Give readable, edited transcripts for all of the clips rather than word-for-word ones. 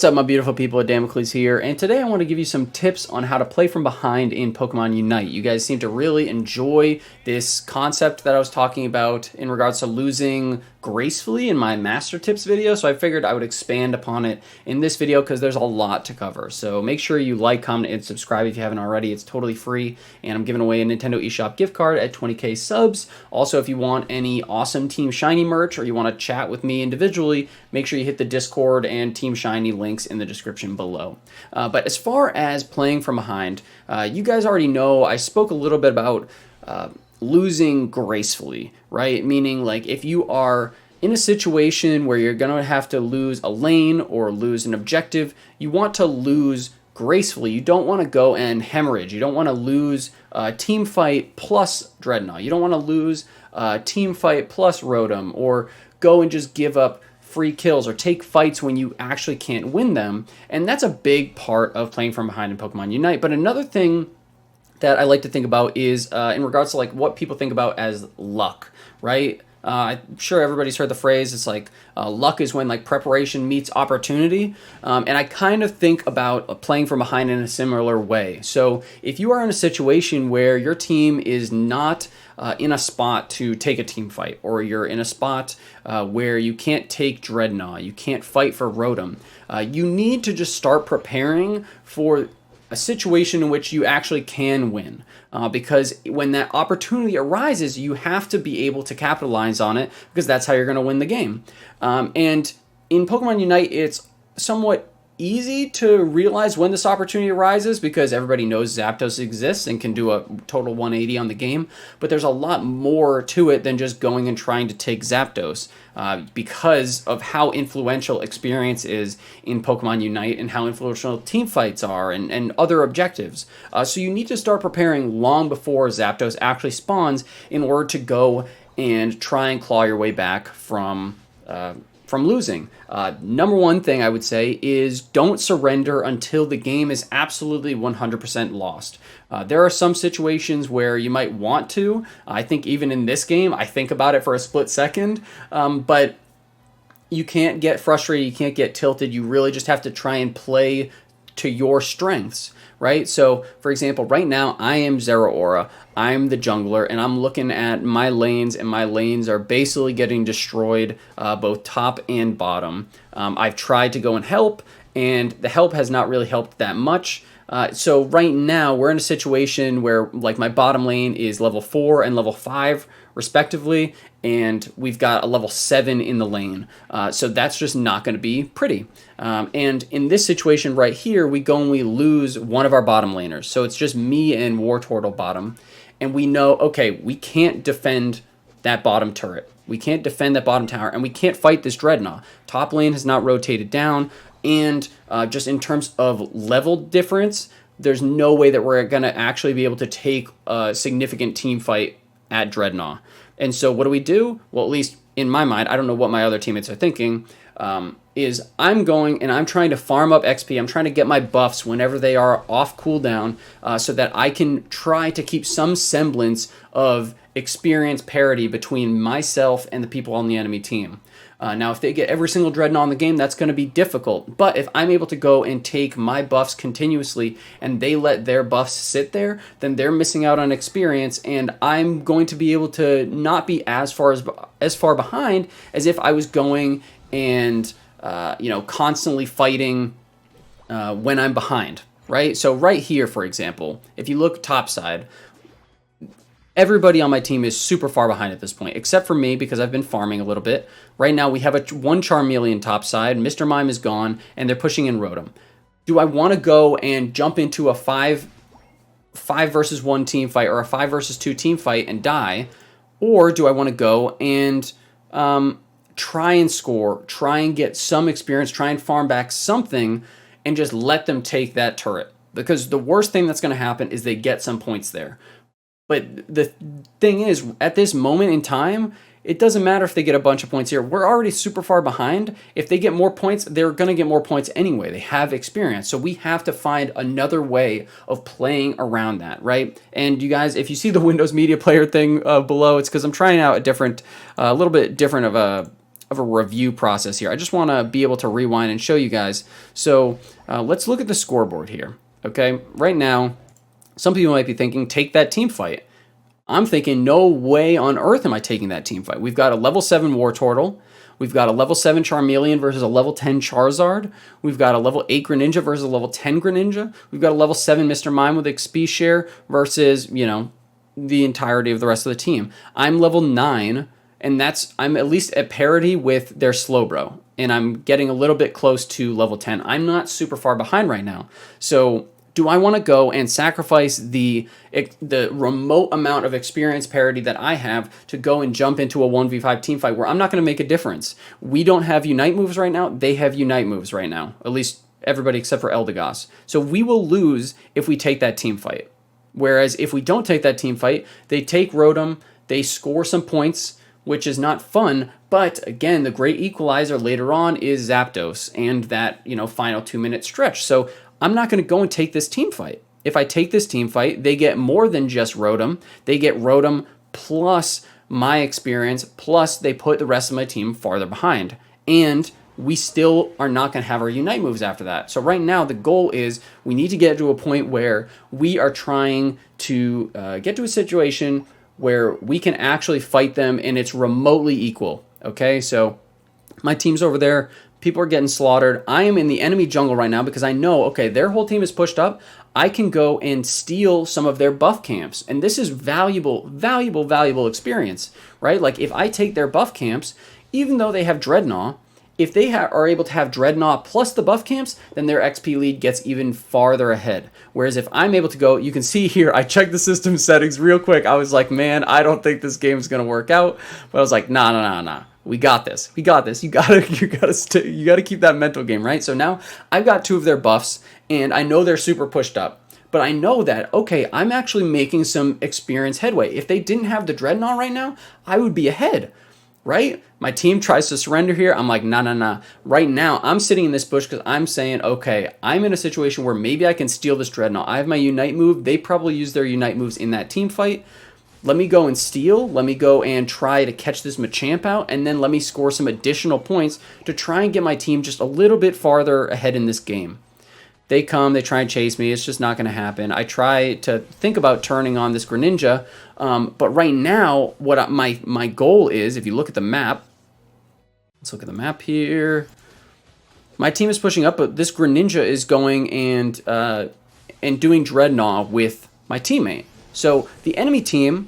What's up, my beautiful people? Damocles here, and today I want to give you some tips on how to play from behind in Pokemon Unite. You guys seem to really enjoy this concept that I was talking about in regards to losing gracefully in my Master Tips video, so I figured I would expand upon it in this video because there's a lot to cover. So make sure you like, comment, and subscribe if you haven't already. It's totally free, and I'm giving away a Nintendo eShop gift card at 20k subs. Also, if you want any awesome Team Shiny merch or you want to chat with me individually, make sure you hit the Discord and Team Shiny links in the description below. But as far as playing from behind, you guys already know I spoke a little bit about losing gracefully, right? Meaning, like, if you are in a situation where you're going to have to lose a lane or lose an objective, you want to lose gracefully. You don't want to go and hemorrhage. You don't want to lose team fight plus Drednaw. You don't want to lose team fight plus Rotom, or go and just give up free kills or take fights when you actually can't win them. And that's a big part of playing from behind in Pokemon Unite. But another thing that I like to think about is in regards to like what people think about as luck, right? I'm sure everybody's heard the phrase, it's like luck is when like preparation meets opportunity. And I kind of think about playing from behind in a similar way. So if you are in a situation where your team is not in a spot to take a team fight, or you're in a spot where you can't take Drednaw, you can't fight for Rotom, you need to just start preparing for a situation in which you actually can win. Because when that opportunity arises, you have to be able to capitalize on it, because that's how you're going to win the game. And in Pokemon Unite, it's somewhat easy to realize when this opportunity arises because everybody knows Zapdos exists and can do a total 180 on the game, but there's a lot more to it than just going and trying to take Zapdos because of how influential experience is in Pokemon Unite and how influential team fights are and other objectives. So you need to start preparing long before Zapdos actually spawns in order to go and try and claw your way back from losing. Number one thing I would say is don't surrender until the game is absolutely 100% lost. There are some situations where you might want to. I think even in this game, I think about it for a split second, but you can't get frustrated, you can't get tilted. You really just have to try and play to your strengths, right? So, for example, right now I am Zeraora, I'm the jungler, and I'm looking at my lanes, and my lanes are basically getting destroyed, both top and bottom. I've tried to go and help, and the help has not really helped that much. So right now we're in a situation where like my bottom lane is level 4 and level 5 respectively, and we've got a level 7 in the lane. So that's just not going to be pretty. And in this situation right here, we go and we lose one of our bottom laners. So it's just me and Wartortle bottom. And we know, okay, we can't defend that bottom turret. We can't defend that bottom tower, and we can't fight this Drednaw. Top lane has not rotated down, and just in terms of level difference, there's no way that we're going to actually be able to take a significant team fight at Drednaw. And so what do? Well, at least in my mind, I don't know what my other teammates are thinking, is I'm going and I'm trying to farm up XP. I'm trying to get my buffs whenever they are off cooldown so that I can try to keep some semblance of experience parity between myself and the people on the enemy team. Now, if they get every single Drednaw in the game, that's going to be difficult. But if I'm able to go and take my buffs continuously and they let their buffs sit there, then they're missing out on experience, and I'm going to be able to not be as far behind as if I was going and constantly fighting when I'm behind, right? So right here, for example, if you look topside, everybody on my team is super far behind at this point, except for me because I've been farming a little bit. Right now we have one Charmeleon topside, Mr. Mime is gone, and they're pushing in Rotom. Do I want to go and jump into a 5 versus 1 team fight or a 5 versus 2 team fight and die? Or do I want to go and try and score, try and get some experience, try and farm back something, and just let them take that turret? Because the worst thing that's going to happen is they get some points there. But the thing is, at this moment in time, it doesn't matter if they get a bunch of points here. We're already super far behind. If they get more points, they're going to get more points anyway. They have experience. So we have to find another way of playing around that, right? And you guys, if you see the Windows Media Player thing below, it's because I'm trying out a little bit different of a of a review process here. I just want to be able to rewind and show you guys. So let's look at the scoreboard here. Okay, right now, some people might be thinking, take that team fight. I'm thinking, no way on earth am I taking that team fight. We've got a level 7 War Turtle. We've got a level 7 Charmeleon versus a level 10 Charizard. We've got a level 8 Greninja versus a level 10 Greninja. We've got a level 7 Mr. Mime with XP share versus, you know, the entirety of the rest of the team. I'm level 9, and I'm at least at parity with their Slowbro, and I'm getting a little bit close to level 10. I'm not super far behind right now. So do I want to go and sacrifice the remote amount of experience parity that I have to go and jump into a 1v5 team fight where I'm not going to make a difference? We don't have Unite moves right now. They have Unite moves right now, at least everybody except for Eldegoss. So we will lose if we take that team fight. Whereas if we don't take that team fight, they take Rotom, they score some points, which is not fun. But again, the great equalizer later on is Zapdos and that, you know, final 2-minute stretch. So I'm not going to go and take this team fight. If I take this team fight, they get more than just Rotom. They get Rotom plus my experience, plus they put the rest of my team farther behind. And we still are not going to have our Unite moves after that. So right now, the goal is we need to get to a point where we are trying to get to a situation where we can actually fight them and it's remotely equal. Okay, so my team's over there. People are getting slaughtered. I am in the enemy jungle right now because I know, okay, their whole team is pushed up. I can go and steal some of their buff camps. And this is valuable, valuable, valuable experience, right? Like if I take their buff camps, even though they have Drednaw, if they are able to have Drednaw plus the buff camps, then their XP lead gets even farther ahead. Whereas if I'm able to go, you can see here, I checked the system settings real quick. I was like, man, I don't think this game is going to work out. But I was like, nah. We got this. We got this. You gotta keep that mental game, right? So now I've got 2 of their buffs, and I know they're super pushed up. But I know that, okay, I'm actually making some experience headway. If they didn't have the Drednaw right now, I would be ahead, right? My team tries to surrender here. I'm like, nah. Right now, I'm sitting in this bush because I'm saying, okay, I'm in a situation where maybe I can steal this Drednaw. I have my Unite move. They probably use their Unite moves in that team fight. Let me go and steal. Let me go and try to catch this Machamp out, and then let me score some additional points to try and get my team just a little bit farther ahead in this game. They come, they try and chase me. It's just not going to happen. I try to think about turning on this Greninja, but right now, what my goal is, if you look at the map, let's look at the map here. My team is pushing up, but this Greninja is going and doing Drednaw with my teammate. So the enemy team,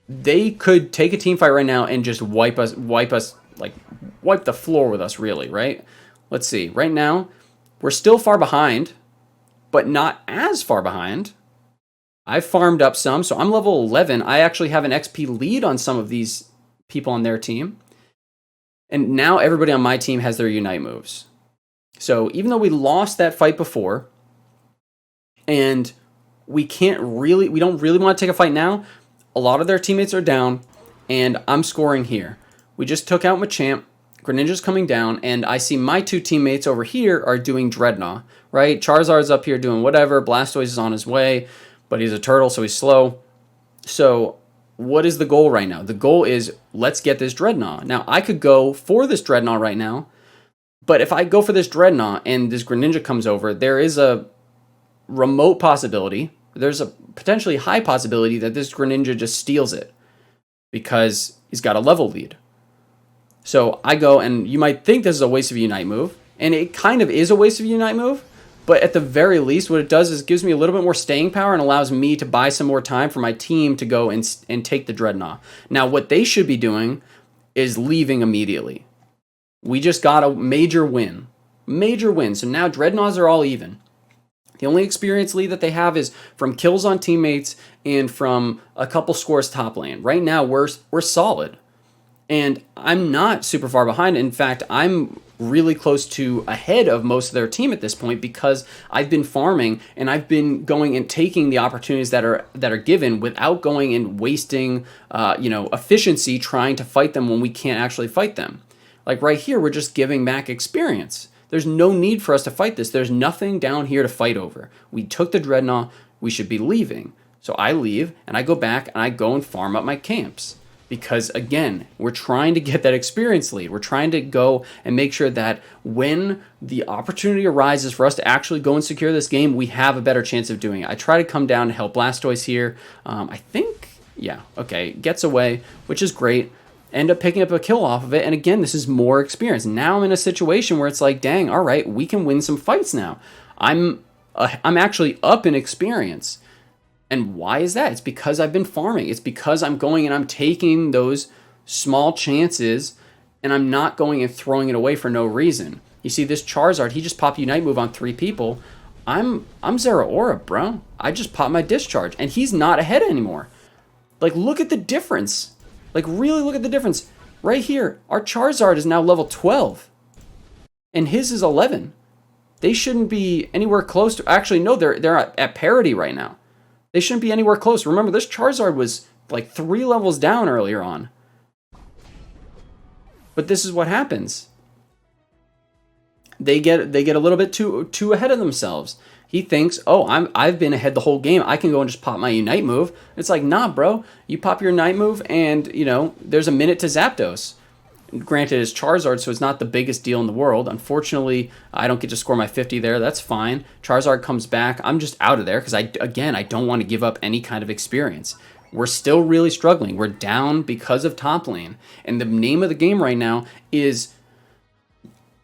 they could take a team fight right now and just wipe the floor with us, really, right? Let's see. Right now, we're still far behind, but not as far behind. I've farmed up some, so I'm level 11. I actually have an XP lead on some of these people on their team. And now everybody on my team has their Unite moves. So even though we lost that fight before, and we don't really want to take a fight now, a lot of their teammates are down, and I'm scoring here. We just took out Machamp, Greninja's coming down, and I see my 2 teammates over here are doing Drednaw, right? Charizard's up here doing whatever, Blastoise is on his way, but he's a turtle, so he's slow. So what is the goal right now? The goal is, let's get this Drednaw. Now, I could go for this Drednaw right now, but if I go for this Drednaw and this Greninja comes over, there is a remote possibility, there's a potentially high possibility that this Greninja just steals it because he's got a level lead. So I go, and you might think this is a waste of a Unite move, and it kind of is a waste of a Unite move, but at the very least, what it does is it gives me a little bit more staying power and allows me to buy some more time for my team to go and take the Drednaw. Now, what they should be doing is leaving immediately. We just got a major win. Major win. So now Drednaws are all even. The only experience lead that they have is from kills on teammates and from a couple scores top lane. Right now, we're solid. And I'm not super far behind. In fact, I'm really close to ahead of most of their team at this point because I've been farming and I've been going and taking the opportunities that are given without going and wasting efficiency trying to fight them when we can't actually fight them. Like right here, we're just giving back experience. There's no need for us to fight this. There's nothing down here to fight over. We took the Drednaw. We should be leaving. So I leave, and I go back, and I go and farm up my camps. because again, we're trying to get that experience lead. We're trying to go and make sure that when the opportunity arises for us to actually go and secure this game, we have a better chance of doing it. I try to come down to help Blastoise here. I think, yeah, okay, gets away, which is great. End up picking up a kill off of it, and again, this is more experience. Now I'm in a situation where it's like, dang, all right, we can win some fights now. I'm actually up in experience. And why is that? It's because I've been farming. It's because I'm going and I'm taking those small chances and I'm not going and throwing it away for no reason. You see this Charizard, he just popped Unite move on 3 people. I'm Zeraora, bro. I just popped my Discharge and he's not ahead anymore. Like, look at the difference. Like, really look at the difference. Right here, our Charizard is now level 12 and his is 11. They shouldn't be anywhere close to, actually, no, they're at parity right now. They shouldn't be anywhere close. Remember, this Charizard was like 3 levels down earlier on. But this is what happens. They get a little bit too ahead of themselves. He thinks, oh, I've been ahead the whole game. I can go and just pop my Unite move. It's like, nah, bro. You pop your Unite move, and you know there's a minute to Zapdos. Granted, it's Charizard, so it's not the biggest deal in the world. Unfortunately, I don't get to score my 50 there. That's fine. Charizard comes back. I'm just out of there because, I don't want to give up any kind of experience. We're still really struggling. We're down because of top lane. And the name of the game right now is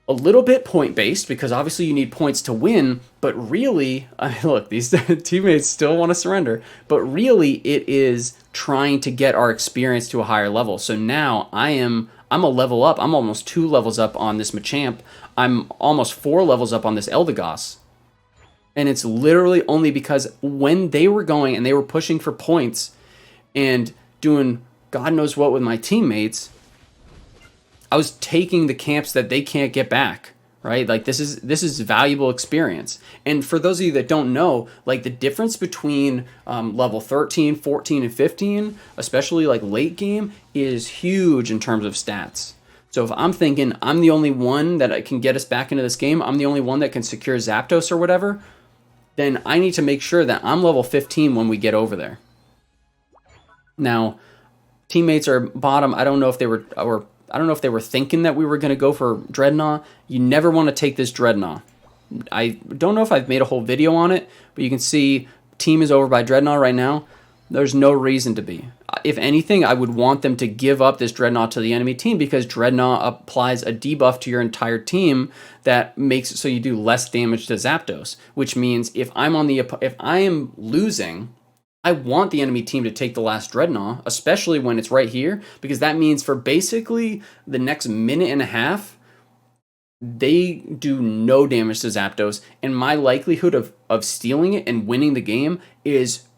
a little bit point-based because obviously you need points to win. But really, look, these teammates still want to surrender. But really, it is trying to get our experience to a higher level. So now I'm a level up. I'm almost 2 levels up on this Machamp. I'm almost 4 levels up on this Eldegoss. And it's literally only because when they were going and they were pushing for points and doing God knows what with my teammates, I was taking the camps that they can't get back, right? Like this is valuable experience. And for those of you that don't know, like the difference between level 13, 14, and 15, especially like late game, is huge in terms of stats. So if I'm thinking I'm the only one that can get us back into this game, I'm the only one that can secure Zapdos or whatever, then I need to make sure that I'm level 15 when we get over there. Now, teammates are bottom. I don't know if they were thinking that we were going to go for Drednaw. You never want to take this Drednaw. I don't know if I've made a whole video on it, but you can see team is over by Drednaw right now. There's no reason to be. If anything, I would want them to give up this Drednaw to the enemy team because Drednaw applies a debuff to your entire team that makes it so you do less damage to Zapdos, which means if I am losing, I want the enemy team to take the last Drednaw, especially when it's right here, because that means for basically the next minute and a half, they do no damage to Zapdos, and my likelihood of stealing it and winning the game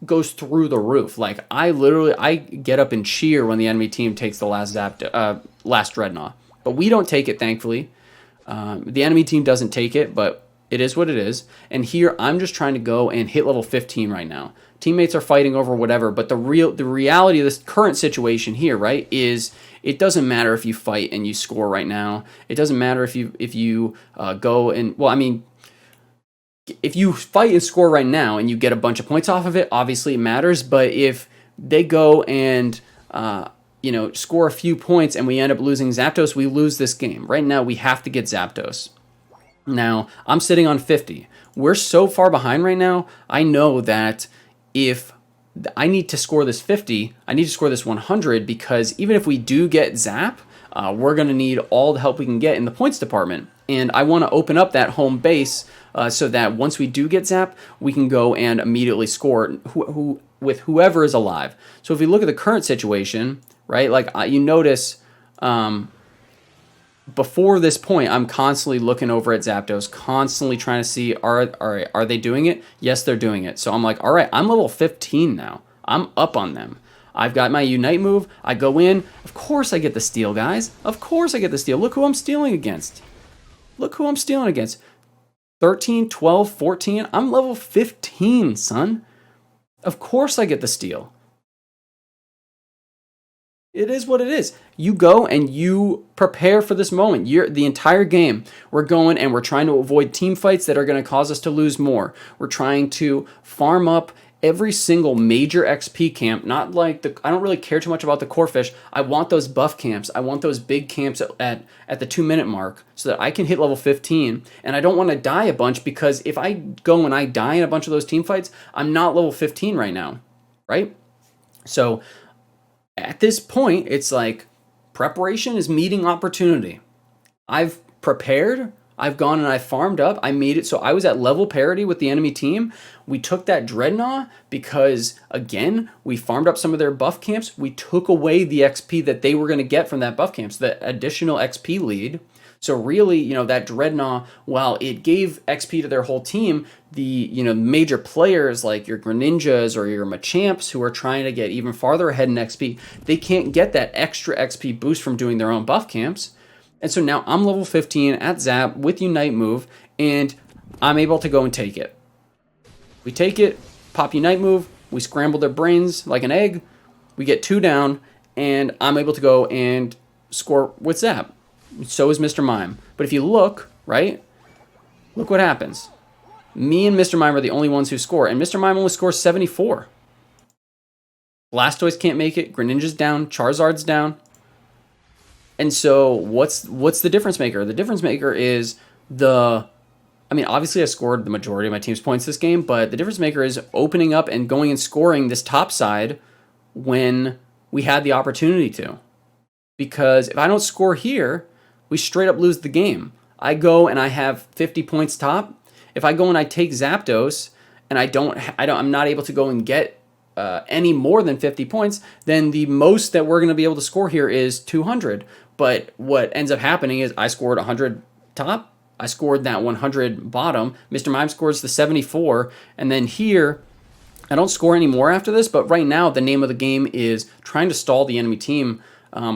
goes through the roof. Like I get up and cheer when the enemy team takes the last Drednaw, but we don't take it, thankfully. The enemy team doesn't take it, but it is what it is. And here I'm just trying to go and hit level 15 right now. Teammates are fighting over whatever, but the reality of this current situation here, right, is it doesn't matter if you fight and you score right now. It doesn't matter if you go and, well, I mean, if you fight and score right now and you get a bunch of points off of it, obviously it matters. But if they go and score a few points and we end up losing Zapdos, we lose this game. Right now we have to get Zapdos. Now I'm sitting on 50. We're so far behind right now. I know that if I need to score this 50, I need to score this 100 because even if we do get Zap, we're going to need all the help we can get in the points department. And I want to open up that home base so that once we do get Zap, we can go and immediately score with whoever is alive. So if we look at the current situation, right, like you notice before this point, I'm constantly looking over at Zapdos, constantly trying to see, are they doing it? Yes, they're doing it. So I'm like, all right, I'm level 15 now. I'm up on them. I've got my Unite move. I go in. Of course I get the steal, guys. Of course I get the steal. Look who I'm stealing against. Look who I'm stealing against. 13, 12, 14. I'm level 15, son. Of course I get the steal. It is what it is. You go and you prepare for this moment. The entire game, we're going and we're trying to avoid team fights that are going to cause us to lose more. We're trying to farm up every single major XP camp, not like I don't really care too much about the core fish. I want those buff camps. I want those big camps at the 2-minute mark so that I can hit level 15. And I don't want to die a bunch, because if I go and I die in a bunch of those team fights, I'm not level 15 right now, right? So at this point, it's like preparation is meeting opportunity. I've prepared, I've gone and I farmed up, I made it so I was at level parity with the enemy team. We took that Drednaw because, again, we farmed up some of their buff camps. We took away the XP that they were going to get from that buff camps, the additional XP lead. So really, you know, that Drednaw, while it gave XP to their whole team, the, you know, major players like your Greninjas or your Machamps who are trying to get even farther ahead in XP, they can't get that extra XP boost from doing their own buff camps. And so now I'm level 15 at Zap with Unite move, and I'm able to go and take it. We take it, pop Unite move, we scramble their brains like an egg, we get 2 down, and I'm able to go and score with Zap. So is Mr. Mime. But if you look, right, look what happens. Me and Mr. Mime are the only ones who score, and Mr. Mime only scores 74. Blastoise can't make it, Greninja's down, Charizard's down. And so what's the difference maker? The difference maker is I mean, obviously I scored the majority of my team's points this game, but the difference maker is opening up and going and scoring this top side when we had the opportunity to. Because if I don't score here, we straight up lose the game. I go and I have 50 points top. If I go and I take Zapdos and I'm not able to go and get any more than 50 points, then the most that we're going to be able to score here is 200. But what ends up happening is I scored 100 top, I scored that 100 bottom, Mr. Mime scores the 74, and then here, I don't score any more after this, but right now the name of the game is trying to stall the enemy team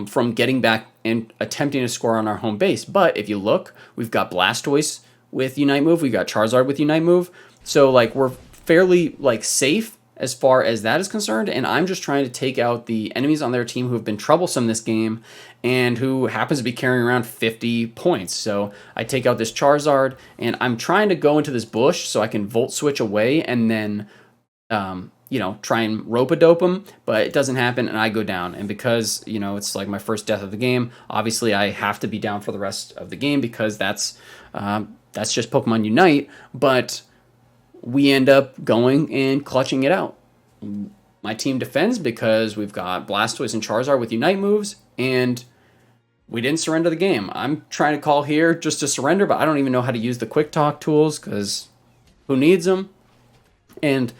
from getting back and attempting to score on our home base. But if you look, we've got Blastoise with Unite move, we've got Charizard with Unite move, so like we're fairly like safe as far as that is concerned, and I'm just trying to take out the enemies on their team who have been troublesome this game and who happens to be carrying around 50 points. So I take out this Charizard, and I'm trying to go into this bush so I can Volt Switch away and then, you know, try and rope-a-dope him, but it doesn't happen, and I go down. And because, you know, it's like my first death of the game, obviously I have to be down for the rest of the game because that's just Pokemon Unite, but we end up going and clutching it out. My team defends because we've got Blastoise and Charizard with Unite moves, and we didn't surrender the game. I'm trying to call here just to surrender, but I don't even know how to use the Quick Talk tools because who needs them? And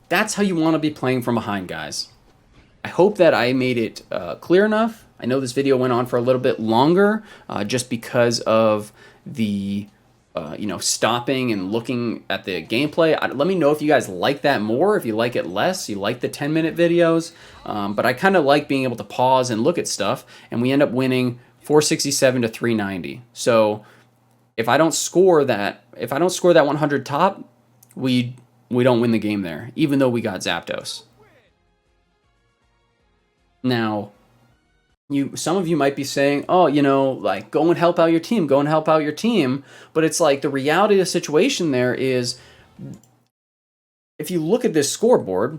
that's how you want to be playing from behind, guys. I hope that I made it clear enough. I know this video went on for a little bit longer just because of the you know, stopping and looking at the gameplay. Let me know if you guys like that more, if you like it less, you like the 10-minute videos. But I kind of like being able to pause and look at stuff, and we end up winning 467 to 390. So if I don't score that 100 top, we don't win the game there, even though we got Zapdos. Now, some of you might be saying, oh, you know, like, go and help out your team, go and help out your team. But it's like the reality of the situation there is, if you look at this scoreboard,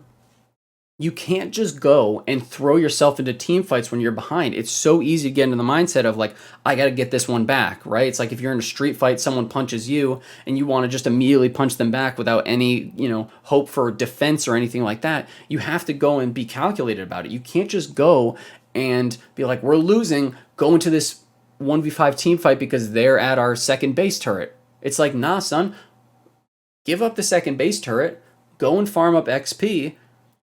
you can't just go and throw yourself into team fights when you're behind. It's so easy to get into the mindset of like, I got to get this one back, right? It's like if you're in a street fight, someone punches you and you want to just immediately punch them back without any, you know, hope for defense or anything like that. You have to go and be calculated about it. You can't just go and be like, we're losing, go into this 1v5 team fight because they're at our second base turret. It's like, nah, son, give up the second base turret, go and farm up XP,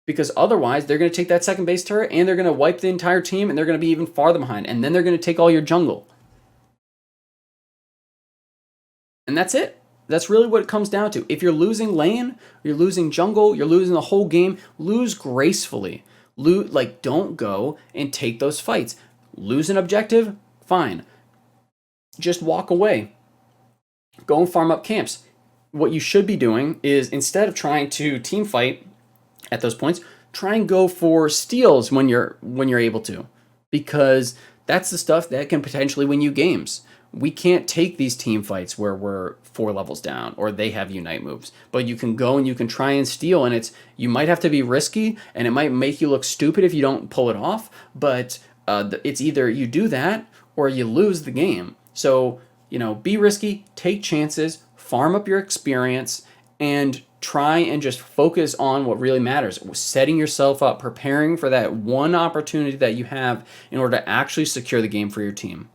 because otherwise they're going to take that second base turret and they're going to wipe the entire team and they're going to be even farther behind, and then they're going to take all your jungle. And that's it. That's really what it comes down to. If you're losing lane, you're losing jungle, you're losing the whole game, lose gracefully. Like, don't go and take those fights. Lose an objective, fine. Just walk away. Go and farm up camps. What you should be doing is, instead of trying to team fight at those points, try and go for steals when you're able to, because that's the stuff that can potentially win you games. we can't take these team fights where we're 4 levels down or they have unite moves, but you can go and you can try and steal, and you might have to be risky and it might make you look stupid if you don't pull it off, but it's either you do that or you lose the game. So, be risky, take chances, farm up your experience, and try and just focus on what really matters. Setting yourself up, preparing for that one opportunity that you have in order to actually secure the game for your team.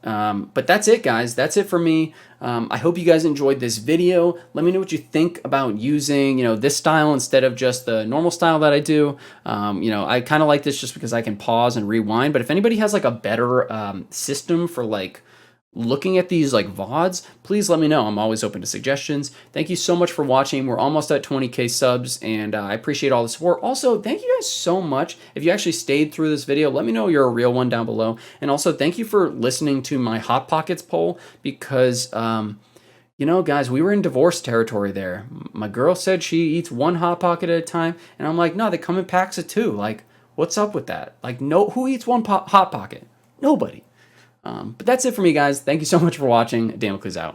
But that's it, guys. That's it for me. I hope you guys enjoyed this video. Let me know what you think about using, this style instead of just the normal style that I do. I kind of like this just because I can pause and rewind. But if anybody has like a better system for like looking at these like VODs, please let me know. I'm always open to suggestions. Thank you so much for watching. We're almost at 20K subs, and I appreciate all the support. Also, thank you guys so much. If you actually stayed through this video, let me know you're a real one down below. And also, thank you for listening to my Hot Pockets poll, because guys, we were in divorce territory there. My girl said she eats 1 Hot Pocket at a time, and I'm like, no, they come in packs of 2. Like, what's up with that? Like, no, who eats 1 Hot Pocket? Nobody. But that's it for me, guys. Thank you so much for watching. Damocles out.